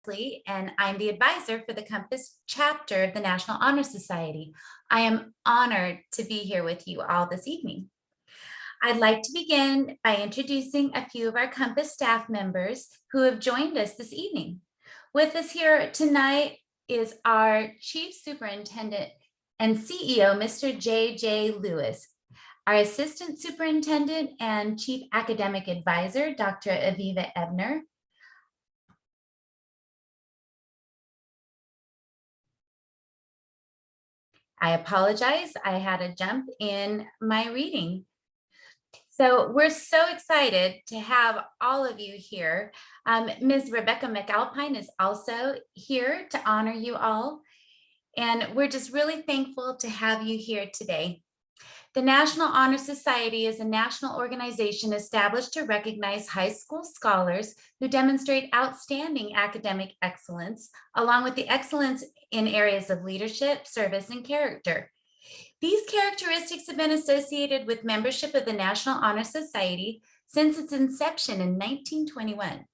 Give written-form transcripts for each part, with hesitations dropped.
and I'm the advisor for the Compass chapter of the National Honor Society. I am honored to be here with you all this evening. I'd like to begin by introducing a few of our Compass staff members who have joined us this evening. With us here tonight is our Chief Superintendent and CEO, Mr. J.J. Lewis, our Assistant Superintendent and Chief Academic Advisor, Dr. Aviva Ebner, I apologize, I had a jump in my reading. So we're so excited to have all of you here. Ms. Rebecca McAlpine is also here to honor you all. And we're just really thankful to have you here today. The National Honor Society is a national organization established to recognize high school scholars who demonstrate outstanding academic excellence, along with the excellence in areas of leadership, service, and character. These characteristics have been associated with membership of the National Honor Society since its inception in 1921.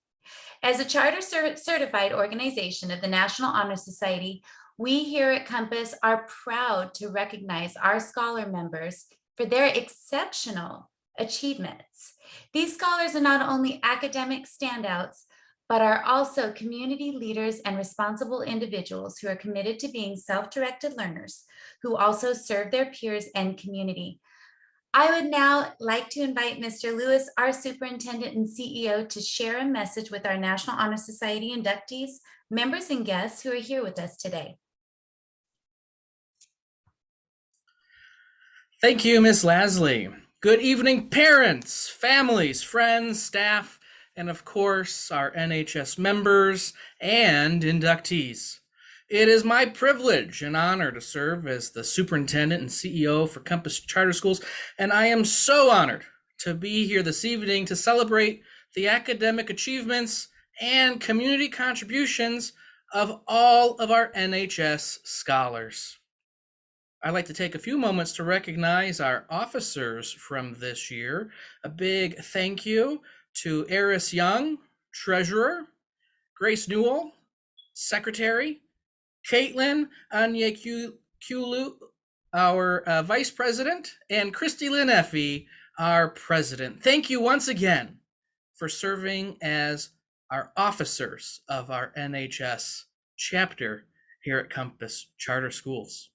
As a charter certified organization of the National Honor Society, we here at Compass are proud to recognize our scholar members for their exceptional achievements. These scholars are not only academic standouts, but are also community leaders and responsible individuals who are committed to being self-directed learners who also serve their peers and community. I would now like to invite Mr. Lewis, our Superintendent and CEO, to share a message with our National Honor Society inductees, members, and guests who are here with us today. Thank you, Ms. Lasley. Good evening, parents, families, friends, staff, and of course, our NHS members and inductees. It is my privilege and honor to serve as the Superintendent and CEO for Compass Charter Schools, and I am so honored to be here this evening to celebrate the academic achievements and community contributions of all of our NHS scholars. I'd like to take a few moments to recognize our officers from this year. A big thank you to Eris Young, Treasurer, Grace Newell, Secretary, Caitlin Anyekulu, our Vice President, and Christy Lynn Effie, our President. Thank you once again for serving as our officers of our NHS chapter here at Compass Charter Schools.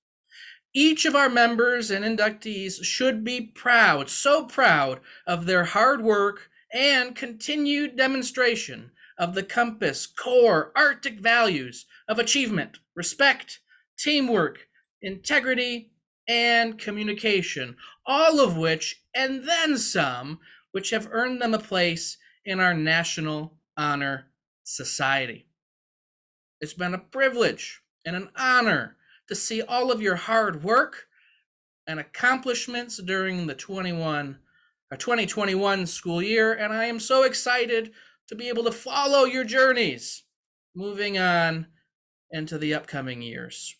Each of our members and inductees should be proud, so proud of their hard work and continued demonstration of the Compass core Arctic values of achievement, respect, teamwork, integrity, and communication, all of which, and then some, which have earned them a place in our National Honor Society. It's been a privilege and an honor to see all of your hard work and accomplishments during the 2021 school year, and I am so excited to be able to follow your journeys moving on into the upcoming years.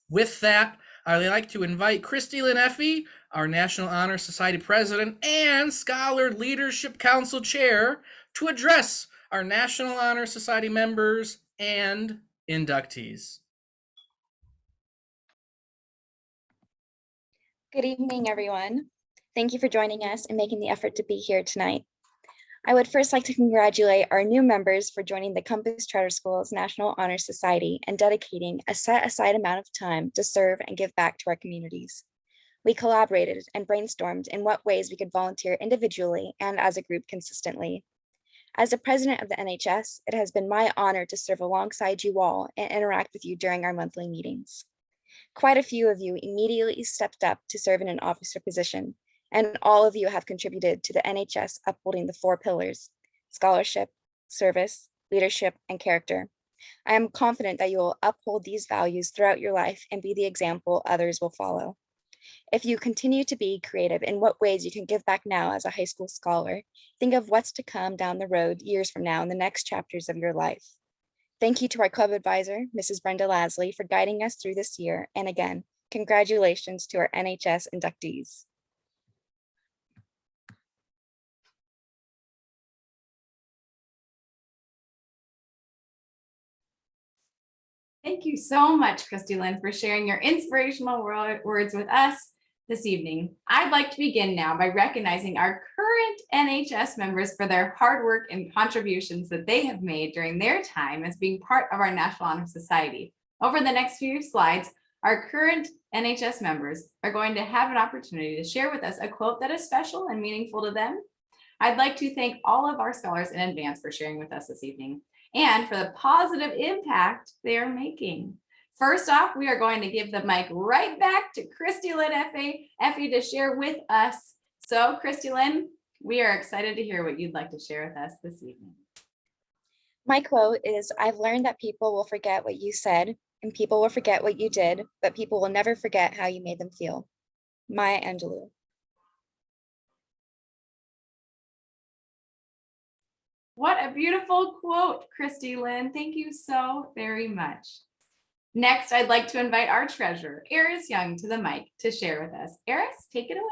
With that, I'd like to invite Christy Lynn Effie, our National Honor Society President and Scholar Leadership Council Chair, to address our National Honor Society members and inductees. Good evening, everyone. Thank you for joining us and making the effort to be here tonight. I would first like to congratulate our new members for joining the Compass Charter Schools National Honor Society and dedicating a set-aside amount of time to serve and give back to our communities. We collaborated and brainstormed in what ways we could volunteer individually and as a group consistently. As the president of the NHS, it has been my honor to serve alongside you all and interact with you during our monthly meetings. Quite a few of you immediately stepped up to serve in an officer position, and all of you have contributed to the NHS upholding the 4 pillars: scholarship, service, leadership, and character. I am confident that you will uphold these values throughout your life and be the example others will follow. If you continue to be creative in what ways you can give back now as a high school scholar, think of what's to come down the road years from now in the next chapters of your life. Thank you to our club advisor, Mrs. Brenda Lasley, for guiding us through this year. And again, congratulations to our NHS inductees. Thank you so much, Christy Lynn, for sharing your inspirational words with us this evening. I'd like to begin now by recognizing our current NHS members for their hard work and contributions that they have made during their time as being part of our National Honor Society. Over the next few slides, our current NHS members are going to have an opportunity to share with us a quote that is special and meaningful to them. I'd like to thank all of our scholars in advance for sharing with us this evening and for the positive impact they are making. First off, we are going to give the mic right back to Christy Lynn Effie to share with us. So Christy Lynn, we are excited to hear what you'd like to share with us this evening. My quote is, I've learned that people will forget what you said and people will forget what you did, but people will never forget how you made them feel. Maya Angelou. What a beautiful quote, Christy Lynn. Thank you so very much. Next, I'd like to invite our treasurer, Eris Young, to the mic to share with us. Eris, take it away.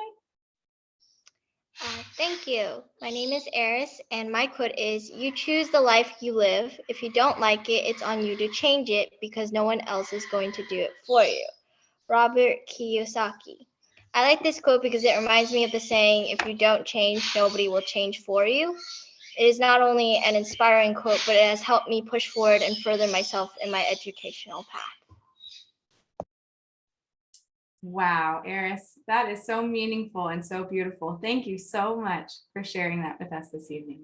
Thank you. My name is Eris, and my quote is, you choose the life you live. If you don't like it, it's on you to change it because no one else is going to do it for you. Robert Kiyosaki. I like this quote because it reminds me of the saying, if you don't change, nobody will change for you. It is not only an inspiring quote, but it has helped me push forward and further myself in my educational path. Wow, Eris, that is so meaningful and so beautiful. Thank you so much for sharing that with us this evening.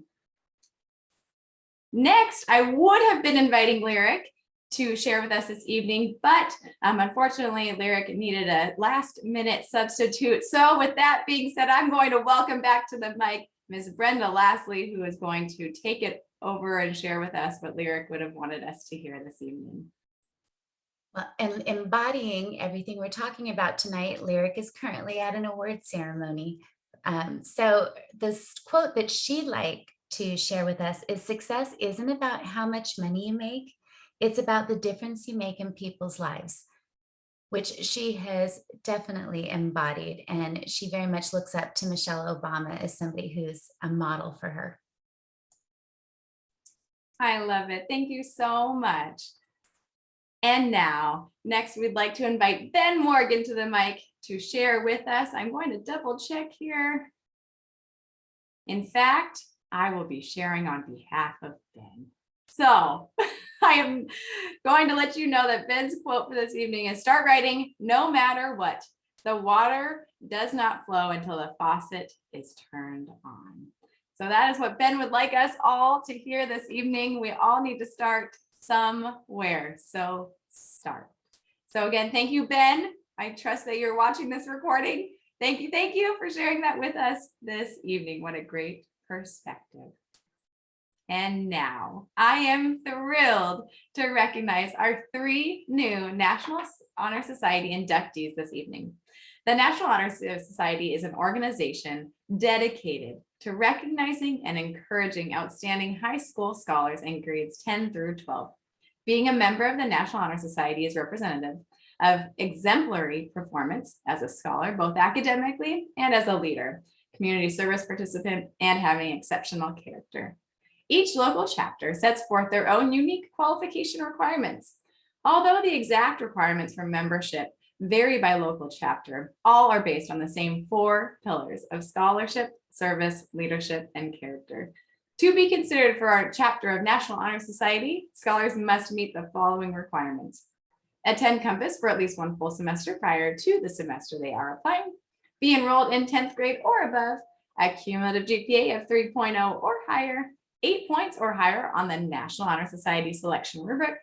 Next, I would have been inviting Lyric to share with us this evening, but unfortunately, Lyric needed a last-minute substitute. So with that being said, I'm going to welcome back to the mic Ms. Brenda Lastly, who is going to take it over and share with us what Lyric would have wanted us to hear this evening. Well, and embodying everything we're talking about tonight, Lyric is currently at an award ceremony. So this quote that she'd like to share with us is, success isn't about how much money you make, it's about the difference you make in people's lives, which she has definitely embodied. And she very much looks up to Michelle Obama as somebody who's a model for her. I love it. Thank you so much. And now, next, we'd like to invite Ben Morgan to the mic to share with us. I'm going to double check here. In fact, I will be sharing on behalf of Ben. So I am going to let you know that Ben's quote for this evening is, start writing no matter what. The water does not flow until the faucet is turned on. So that is what Ben would like us all to hear this evening. We all need to start somewhere. So start. So again, thank you, Ben. I trust that you're watching this recording. Thank you for sharing that with us this evening. What a great perspective. And now I am thrilled to recognize our 3 new National Honor Society inductees this evening. The National Honor Society is an organization dedicated to recognizing and encouraging outstanding high school scholars in grades 10 through 12. Being a member of the National Honor Society is representative of exemplary performance as a scholar, both academically and as a leader, community service participant, and having exceptional character. Each local chapter sets forth their own unique qualification requirements. Although the exact requirements for membership vary by local chapter, all are based on the same 4 pillars of scholarship, service, leadership, and character. To be considered for our chapter of National Honor Society, scholars must meet the following requirements: attend Compass for at least 1 full semester prior to the semester they are applying, be enrolled in 10th grade or above, a cumulative GPA of 3.0 or higher, 8 points or higher on the National Honor Society selection rubric,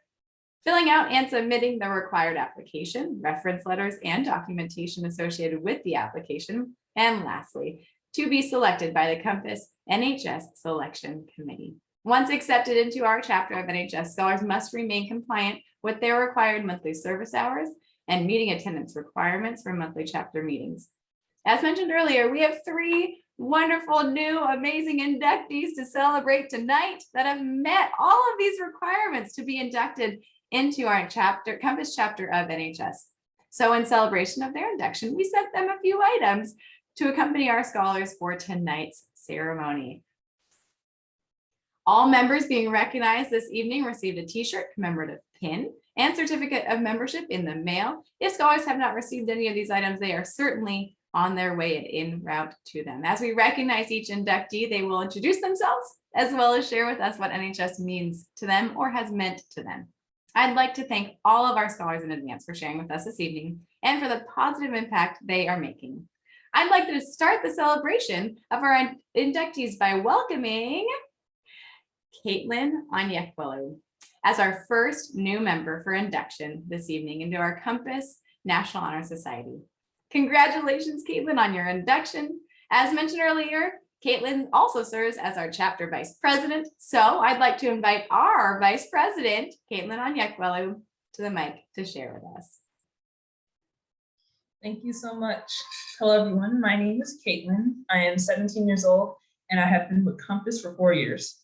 filling out and submitting the required application, reference letters, and documentation associated with the application, and lastly, to be selected by the Compass NHS Selection Committee. Once accepted into our chapter of NHS, scholars must remain compliant with their required monthly service hours and meeting attendance requirements for monthly chapter meetings. As mentioned earlier, we have 3 wonderful, new, amazing inductees to celebrate tonight that have met all of these requirements to be inducted into our chapter, Compass chapter of NHS. So in celebration of their induction, we sent them a few items to accompany our scholars for tonight's ceremony. All members being recognized this evening received a t-shirt, commemorative pin, and certificate of membership in the mail. If scholars have not received any of these items, they are certainly on their way and en route to them. As we recognize each inductee, they will introduce themselves as well as share with us what NHS means to them or has meant to them. I'd like to thank all of our scholars in advance for sharing with us this evening and for the positive impact they are making. I'd like to start the celebration of our inductees by welcoming Caitlin Onyekwalu as our first new member for induction this evening into our Compass National Honor Society. Congratulations, Caitlin, on your induction. As mentioned earlier, Caitlin also serves as our chapter vice president. So I'd like to invite our vice president, Caitlin Onyekwalu, to the mic to share with us. Thank you so much. Hello, everyone. My name is Caitlin. I am 17 years old, and I have been with Compass for 4 years.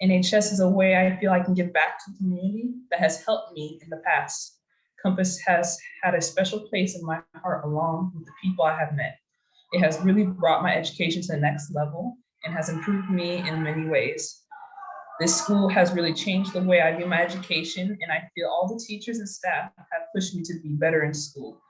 NHS is a way I feel I can give back to the community that has helped me in the past. Compass has had a special place in my heart along with the people I have met. It has really brought my education to the next level and has improved me in many ways. This school has really changed the way I view my education, and I feel all the teachers and staff have pushed me to be better in school.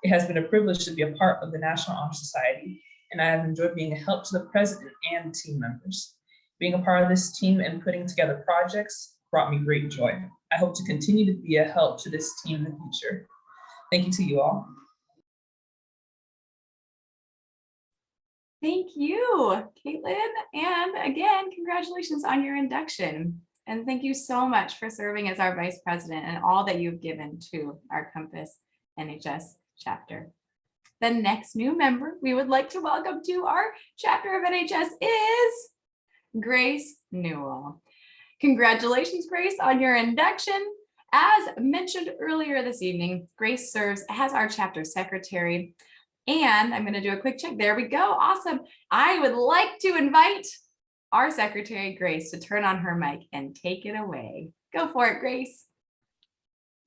It has been a privilege to be a part of the National Honor Society, and I have enjoyed being a help to the president and team members. Being a part of this team and putting together projects brought me great joy. I hope to continue to be a help to this team in the future. Thank you to you all. Thank you, Caitlin. And again, congratulations on your induction. And thank you so much for serving as our vice president and all that you've given to our Compass NHS chapter. The next new member we would like to welcome to our chapter of NHS is Grace Newell. Congratulations, Grace, on your induction. As mentioned earlier this evening, Grace serves as our chapter secretary. And I'm going to do a quick check. There we go. Awesome. I would like to invite our secretary, Grace, to turn on her mic and take it away. Go for it, Grace.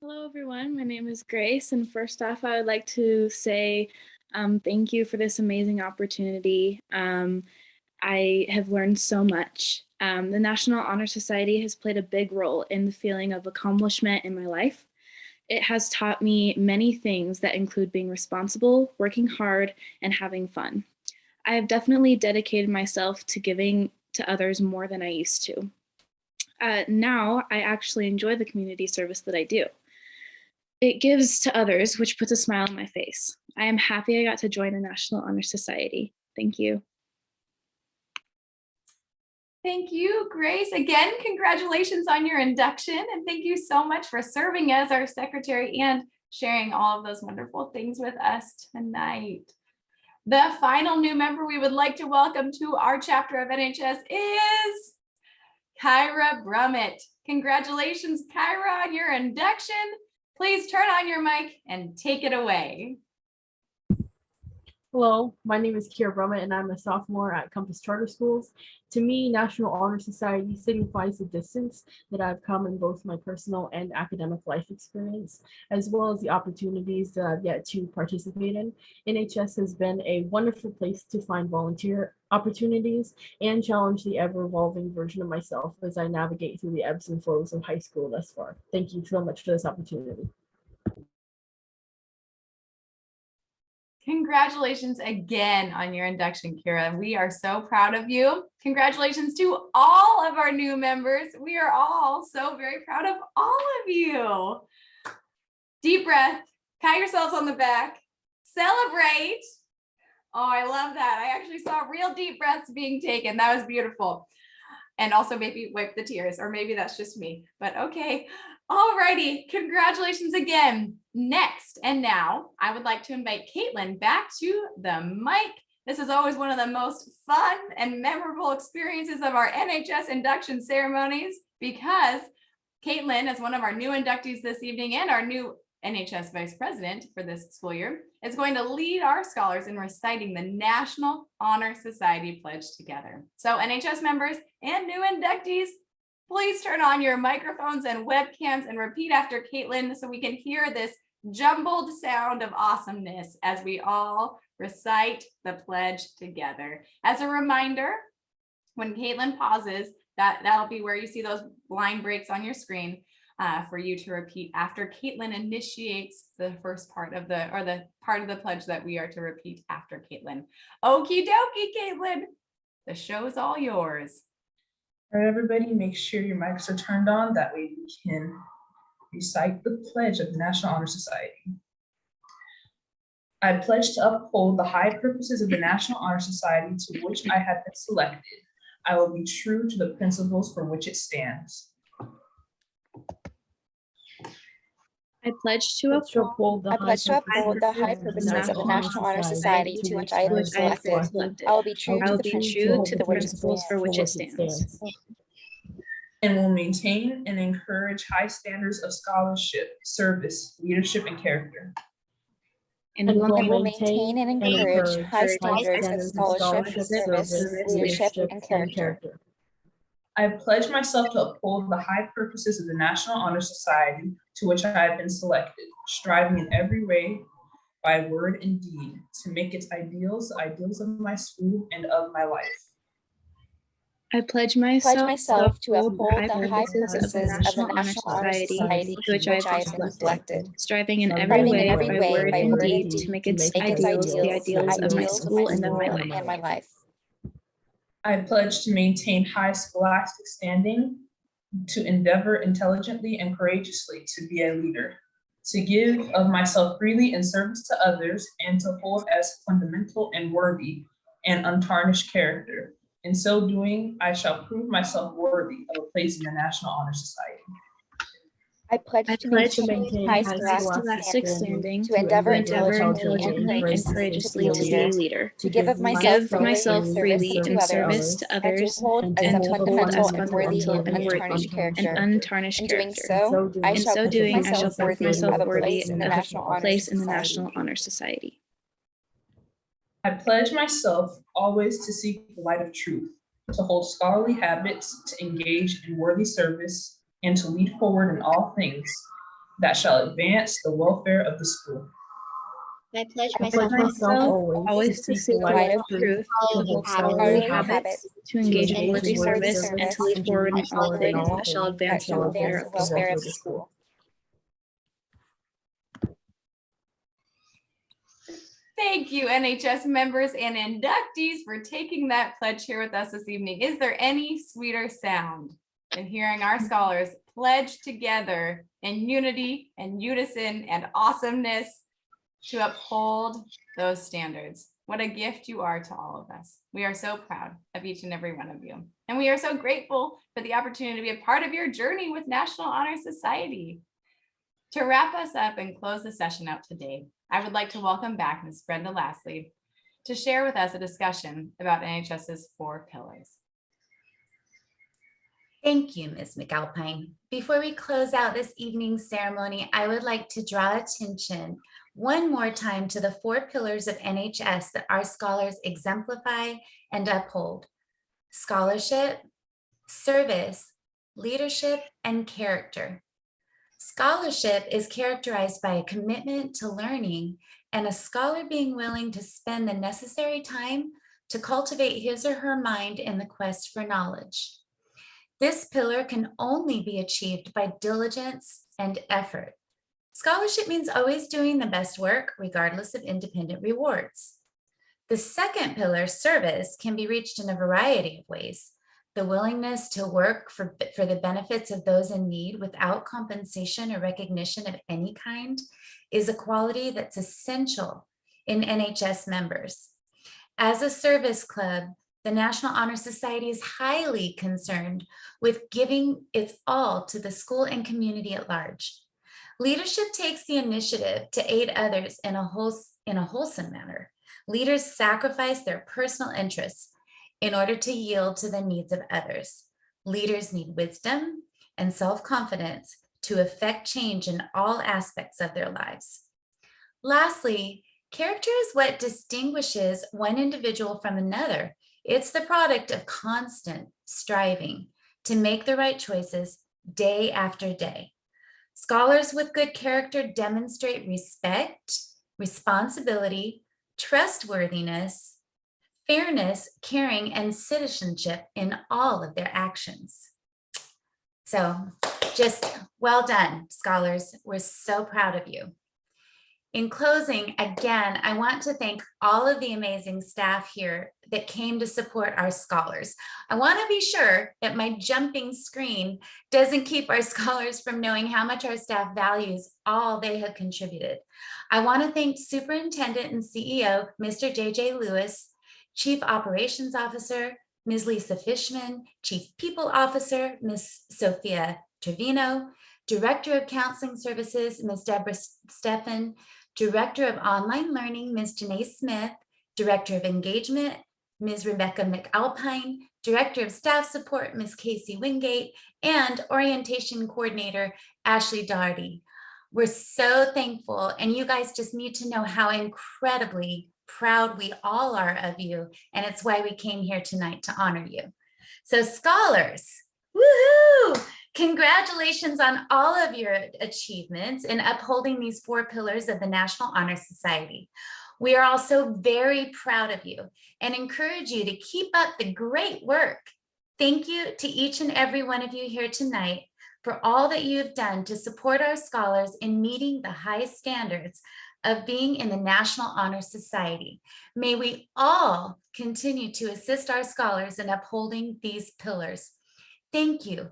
Hello, everyone. My name is Grace. And first off, I would like to say thank you for this amazing opportunity. I have learned so much. The National Honor Society has played a big role in the feeling of accomplishment in my life. It has taught me many things that include being responsible, working hard, and having fun. I have definitely dedicated myself to giving to others more than I used to. Now, I actually enjoy the community service that I do. It gives to others, which puts a smile on my face. I am happy I got to join the National Honor Society. Thank you. Thank you, Grace. Again, congratulations on your induction. And thank you so much for serving as our secretary and sharing all of those wonderful things with us tonight. The final new member we would like to welcome to our chapter of NHS is Kyra Brummett. Congratulations, Kyra, on your induction. Please turn on your mic and take it away. Hello, my name is Kira Brummett and I'm a sophomore at Compass Charter Schools. To me, National Honor Society signifies the distance that I've come in both my personal and academic life experience, as well as the opportunities that I've yet to participate in. NHS has been a wonderful place to find volunteer opportunities and challenge the ever-evolving version of myself as I navigate through the ebbs and flows of high school thus far. Thank you so much for this opportunity. Congratulations again on your induction, Kira. We are so proud of you. Congratulations to all of our new members. We are all so very proud of all of you. Deep breath, pat yourselves on the back, celebrate. Oh, I love that. I actually saw real deep breaths being taken. That was beautiful. And also maybe wipe the tears, or maybe that's just me, but okay. All righty, congratulations again. Next and now, I would like to invite Caitlin back to the mic. This is always one of the most fun and memorable experiences of our NHS induction ceremonies because Caitlin, as one of our new inductees this evening and our new NHS Vice President for this school year, is going to lead our scholars in reciting the National Honor Society Pledge together. So NHS members and new inductees, please turn on your microphones and webcams and repeat after Caitlin so we can hear this jumbled sound of awesomeness as we all recite the pledge together. As a reminder, when Caitlin pauses, That'll be where you see those line breaks on your screen for you to repeat after Caitlin initiates the first part of the part of the pledge that we are to repeat after Caitlin. Okie dokie, Caitlin, the show's all yours. All right, everybody, make sure your mics are turned on. That way we can recite the pledge of the National Honor Society. I pledge to uphold the high purposes of the National Honor Society to which I have been selected. I will be true to the principles for which it stands. I pledge to uphold I pledge to uphold the high purposes of the National Honor Society to which I have been selected. I will be true I to will the be true principles to the for which it principles for which it stands. stands. And will maintain and encourage high standards of scholarship, service, leadership, and character. And And will will maintain and encourage high standards of scholarship, service, leadership, and character. I pledge myself to uphold the high purposes of the National Honor Society to which I have been selected, striving in every way, by word and deed, to make its ideals the ideals of my school and of my life. I pledge myself to uphold the high purposes of the National Honor Society to which I have been selected, striving in every striving way, in every by way, word by and word and deed, deed, to make its make its ideals the ideals of my school and of my and life. my life. I pledge to maintain high scholastic standing, to endeavor intelligently and courageously to be a leader, to give of myself freely in service to others, and to hold as fundamental and worthy and untarnished character. In so doing, I shall prove myself worthy of a place in the National Honor Society. I pledge to maintain high scholastic standing, to endeavor intelligently and courageously to be a leader, to give of myself freely in service to others, and as a fundamental and fundamental worthy and untarnished character. and untarnished In doing character. so, I In shall so prove doing, I shall myself prove worthy myself of a worthy place in the of National a Honor place in the Society. National Honor Society. I pledge myself always to seek the light of truth, to hold scholarly habits, to engage in worthy service, and to lead forward in all things that shall advance the welfare of the school. I pledge I pledge myself Always to seek the light of truth, to hold scholarly habits, to engage in worthy service, and to lead forward in all things that shall advance the welfare of the school. of the school. Thank you, NHS members and inductees, for taking that pledge here with us this evening. Is there any sweeter sound than hearing our scholars pledge together in unity and unison and awesomeness to uphold those standards? What a gift you are to all of us. We are so proud of each and every one of you. And we are so grateful for the opportunity to be a part of your journey with National Honor Society. To wrap us up and close the session out today, I would like to welcome back Ms. Brenda Lastly to share with us a discussion about NHS's 4 pillars. Thank you, Ms. McAlpine. Before we close out this evening's ceremony, I would like to draw attention one more time to the 4 pillars of NHS that our scholars exemplify and uphold: scholarship, service, leadership, and character. Scholarship is characterized by a commitment to learning and a scholar being willing to spend the necessary time to cultivate his or her mind in the quest for knowledge. This pillar can only be achieved by diligence and effort. Scholarship means always doing the best work, regardless of independent rewards. The second pillar, service, can be reached in a variety of ways. The willingness to work for the benefits of those in need without compensation or recognition of any kind is a quality that's essential in NHS members. As a service club, the National Honor Society is highly concerned with giving its all to the school and community at large. Leadership takes the initiative to aid others in a wholesome manner. Leaders sacrifice their personal interests in order to yield to the needs of others. Leaders need wisdom and self-confidence to effect change in all aspects of their lives. Lastly, character is what distinguishes one individual from another. It's the product of constant striving to make the right choices day after day. Scholars with good character demonstrate respect, responsibility, trustworthiness, fairness, caring, and citizenship in all of their actions. So just well done, scholars. We're so proud of you. In closing, again, I want to thank all of the amazing staff here that came to support our scholars. I want to be sure that my jumping screen doesn't keep our scholars from knowing how much our staff values all they have contributed. I want to thank Superintendent and CEO, Mr. JJ Lewis, Chief Operations Officer, Ms. Lisa Fishman, Chief People Officer, Ms. Sophia Trevino, Director of Counseling Services, Ms. Deborah Steffen, Director of Online Learning, Ms. Janae Smith, Director of Engagement, Ms. Rebecca McAlpine, Director of Staff Support, Ms. Casey Wingate, and Orientation Coordinator, Ashley Doherty. We're so thankful, and you guys just need to know how incredibly proud we all are of you, and it's why we came here tonight to honor you. So scholars, woohoo! Congratulations on all of your achievements in upholding these 4 pillars of the National Honor Society. We are also very proud of you and encourage you to keep up the great work. Thank you to each and every one of you here tonight for all that you have done to support our scholars in meeting the high standards of being in the National Honor Society. May we all continue to assist our scholars in upholding these pillars. Thank you,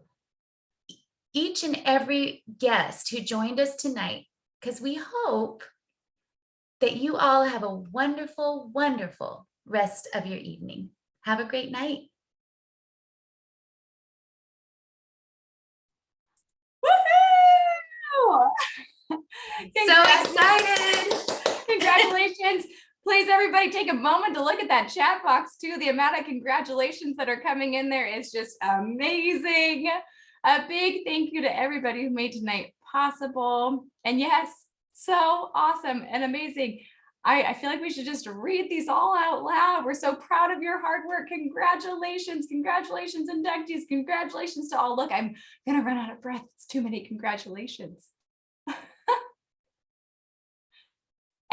each and every guest who joined us tonight, because we hope that you all have a wonderful, wonderful rest of your evening. Have a great night. Woohoo! So excited. Congratulations. Please, everybody, take a moment to look at that chat box too. The amount of congratulations that are coming in there is just amazing. A big thank you to everybody who made tonight possible. And yes, so awesome and amazing. I feel like we should just read these all out loud. We're so proud of your hard work. Congratulations, congratulations, inductees. Congratulations to all. Look, I'm gonna run out of breath. It's too many congratulations.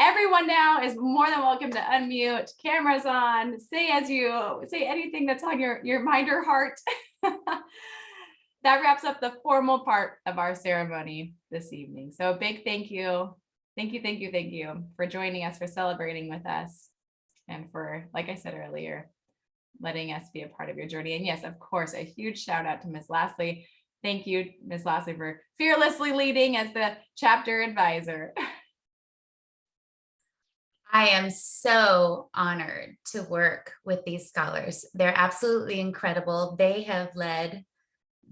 Everyone now is more than welcome to unmute, cameras on, say anything that's on your mind or heart. That wraps up the formal part of our ceremony this evening. So a big thank you. Thank you for joining us, for celebrating with us, and for, like I said earlier, letting us be a part of your journey. And yes, of course, a huge shout out to Ms. Lastly. Thank you, Ms. Lastly, for fearlessly leading as the chapter advisor. I am so honored to work with these scholars. They're absolutely incredible. They have led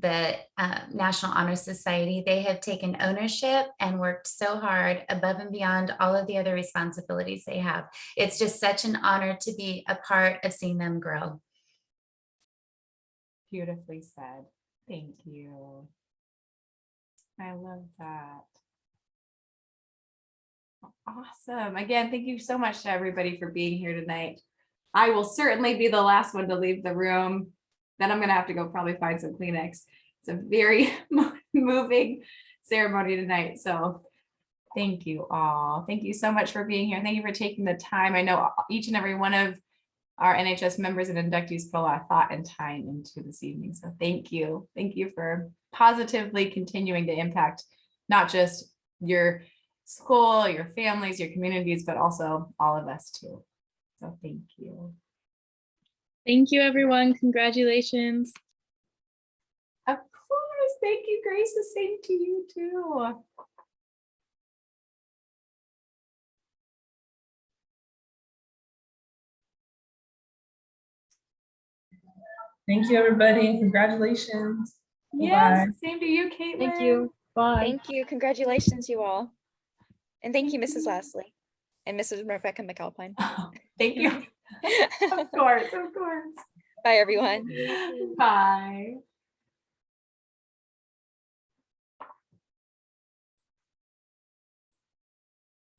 the National Honor Society. They have taken ownership and worked so hard above and beyond all of the other responsibilities they have. It's just such an honor to be a part of seeing them grow. Beautifully said. Thank you. I love that. Awesome. Again, thank you so much to everybody for being here tonight. I will certainly be the last one to leave the room. Then I'm going to have to go probably find some Kleenex. It's a very moving ceremony tonight. So thank you all. Thank you so much for being here. Thank you for taking the time. I know each and every one of our NHS members and inductees put a lot of thought and time into this evening. So thank you. Thank you for positively continuing to impact not just your school, your families, your communities, but also all of us too. So thank you. Thank you, everyone. Congratulations. Of course. Thank you, Grace. The same to you too. Thank you, everybody. Congratulations. Yes, Bye-bye. same to you, Caitlin. Thank you. Bye. Thank you. Congratulations, you all. And thank you, Mrs. Lastly and Mrs. Rebecca McAlpine. Oh, thank you. Of course, of course. Bye, everyone. Bye.